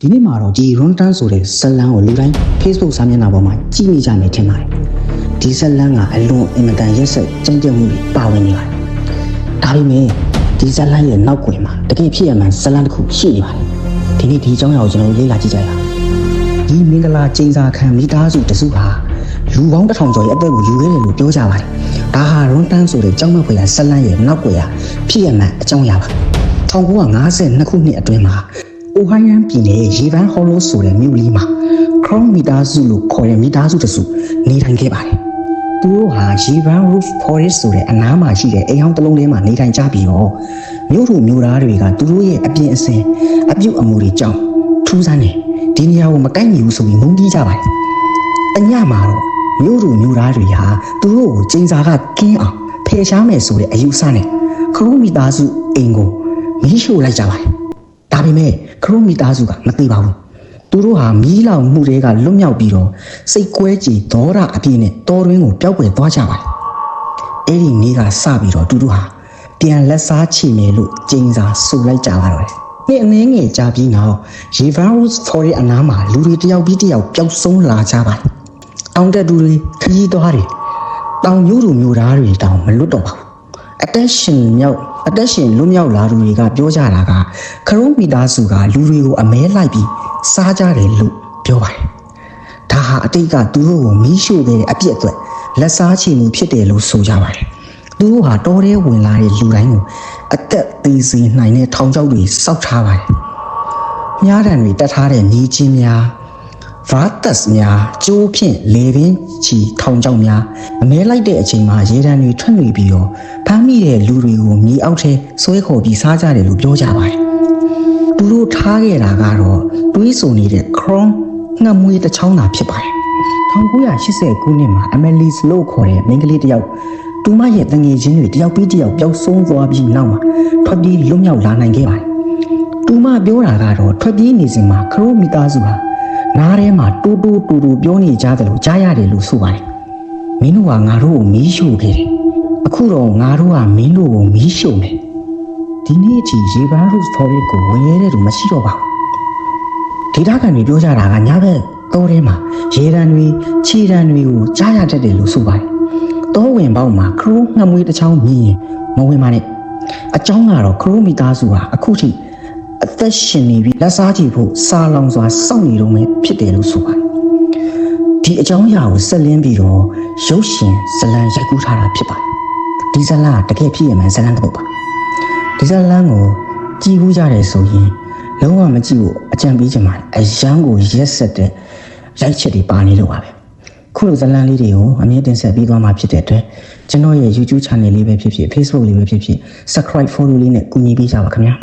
ဒီနေ့မှာတော့ဒီ Runtan ဆိုတဲ့ဇတ်လန်းကိုလူတိုင်း Facebook စာမျက်နှာပေါ်မှာကြည့်နေကြမယ်ထင်ပါတယ်ဒီဇတ်လန်းကအလွန်အင်မတန်ရက်စက်ကြမ်းကြုတ်မှုတွေပါဝင်နေပါတယ်ဒါပေမဲ့ဒီဇတ်လန်းရဲ့နောက်ကွယ်မှာတကယ်ဖြစ်ရမှန်းဇတ်လန်းတစ်ခုရှိနေပါတယ်ဒီနေ့ဒီအကြောင်းအရာကိုကျွန်တော်လေ့လာကြည့်ကြရအောင်ဒီမင်္ဂလာကျင်းစာခံမိသားစုတစုဟာလူပေါင်း1000ကျော်ရဲ့အသက်ကိုယူခဲ့တယ်လို့ပြောကြပါတယ်ဒါဟာ Runtan ဆိုတဲ့ကြောင်းမက်ဖွယ်ရာဇတ်လန်းရဲ့နောက်ကွယ်ရာဖြစ်ရမှန်းအကြောင်းအရာပါ1952ခုနှစ်အတွင်းမှာအိုဟိုင်းယန်ပြည်နယ်ရေဗန်ဟော်လိုဆိုတဲ့မြို့လေးမှာခရုံးမီတာစုလို့ခေါ်တဲ့မိသားစုတစုနေထိုင်ခဲ့ပါတယ်။သူတို့ဟာရေဗန် roof forest ဆိုတဲ့အနားမှာရှိတဲ့အိမ်ဟောင်းတစ်လုံးထဲမှာနေထိုင်ကြပြီးတော့မြို့သူမြို့သားတွေကသူတို့ရဲ့အပြင်အစင်အပြုတ်အမူတွေကြောင့်ထူးဆန်းတယ်ဒီနေရာကိုမကိုက်ညီဘူးဆိုပြီးမုန်းတီးကြပါတယ်။တညမှာတော့မြို့သူမြို့သားတွေဟာသူတို့ကိုကျင်းစာကကင်းအောင်ဖယ်ရှားမယ်ဆိုတဲ့အယူဆနဲ့ခရုံးမီတာစုအိမ်ကိုမီးရှို့လိုက်ကြပါတယ်။ဒါပေမဲ့ခရုံးမီသားစုကမသိပါဘူးသူတို့ဟာမီးလောင်မှုတွေကလွတ်မြောက်ပြီးတော့စိတ်ကွဲကြည်ဒေါသအပြည့်နဲ့တော်တွင်းကိုပျောက်ကွယ်သွားကြပါတယ်အဲ့ဒီနေ့ကစပြီးတော့သူတို့ဟာပြန်လက်စားချေမယ်လို့ကျင်းစာဆိုလိုက်ကြပါတော့တယ်နေ့အနည်းငယ်ကြာပြီးနောက်ရေဗန်ရူစ်ဖော်ရဲ့အနားမှာလူတွေတယောက်ပြီးတယောက်ပျောက်ဆုံးလာကြပါတယ်တောင်တက်သူတွေခရီးသွားတွေတောင်မျိုးသူမျိုးသားတွေတောင်မလွတ်တော့ပါဘူးအသက်ရှင်လွတ်မြောက်လာသူတွေကပြောကြတာကခရုံးမီသားစုကလူတွေကိုအမဲလိုက်ပြီးစားကြတယ်လို့ပြောပါတယ်။ဒါဟာအတိတ်ကသူတို့ကိုမီးရှို့ခဲ့တဲ့အပြစ်အတွက်လက်စားချေမှုဖြစ်တယ်လို့ဆိုကြပါတယ်။သူတို့ဟာတောထဲဝင်လာတဲ့လူတိုင်းကိုအသက်သေးစေနိုင်တဲ့ထောင်ချောက်တွေစောက်ထားပါတယ်။မြားတံတွေတက်ထားတဲ့မြေချင်းများဗာတက်စ်များကျိုးဖြင့်လေပင်ချီထောင်ချောက်များအမဲလိုက်တဲ့အချိန်မှာရေတံတွေထွက်နေပြီးတော့ဖမ်းမိတဲ့လူတွေကိုမြေအောက်ထဲဆွဲခေါ်ပြီးစားကြတယ်လို့ပြောကြပါတယ်။သူတို့ထားခဲ့တာကတော့တွေးဆိုနေတဲ့ Chrome ငှက်မွေးတစ်ချောင်းသာဖြစ်ပါတယ်1980ခုနှစ်မှာ Amelie လို့ခေါ်တဲ့မိန်းကလေးတစ်ယောက်သူမရဲ့တငယ်ချင်းတွေတယောက်ပြီးတယောက်ပျောက်ဆုံးသွားပြီးနောက်မှာထွက်ပြေးလွတ်မြောက်လာနိုင်ခဲ့ပါတယ်သူမပြောတာကတော့ထွက်ပြေးနေစဉ်မှာခရိုးမီသားစုဟာနားထဲမှာတူပြောနေကြတယ်လို့ကြားရတယ်လို့ဆိုပါတယ်မင်းတို့ကငါတို့ကိုမီးရှို့ခဲ့တယ်အခုတော့ငါတို့ကမင်းတို့ကိုမီးရှို့မယ်ဒီနေ့အထိရေဗန်ရူစ်ဖော်ရက်ကိုဝင်ရဲတဲ့သူမရှိတော့ပါဘူးဒေတာကန်တွေပြောကြတာကညဘက်တောထဲမှာရေတံတွေခြေတံတွေကိုကြားရတတ်တယ်လို့ဆိုပါတယ်တောဝင်ပေါက်မှာခရိုးငှက်မွေးတစ်ချောင်းမြင်ရင်မဝင်ပါနဲ့အကြောင်းကတော့ခရိုးမီသားစုဟာအခုထိအသက်ရှင်နေပြီးလက်စားကြည့်ဖို့စာလောင်စွာစောင့်နေတော့မယ်ဖြစ်တယ်လို့ဆိုပါတယ်ဒီအကြောင်းအရာကိုဆက်လင်းပြီးတော့ရုပ်ရှင်ဇလံရိုက်ကူးထားတာဖြစ်ပါတယ်ဒီဇလံကတကယ်ဖြစ်ရမှန်းဇလံတစ်ပုဒ်ပါဒီဇလန်းကိုကြည့်ဘူးကြတယ်ဆိုရင်လုံးဝမကြည့်ဘူးအကြံပေးချင်ပါတယ်အရန်ကိုရက်ဆက်တဲ့ရိုက်ချက်တွေပါနေလို့ပါပဲခုလိုဇလန်းလေးတွေကိုအမြဲတင်ဆက်ပေးသွားမှာဖြစ်တဲ့အတွက်ကျွန်တော်ရဲ့ YouTube channel လေးပဲဖြစ်ဖြစ် Facebook လေးပဲဖြစ်ဖြစ် subscribe follow လေးနဲ့ကူညီပေးကြပါခင်ဗျာ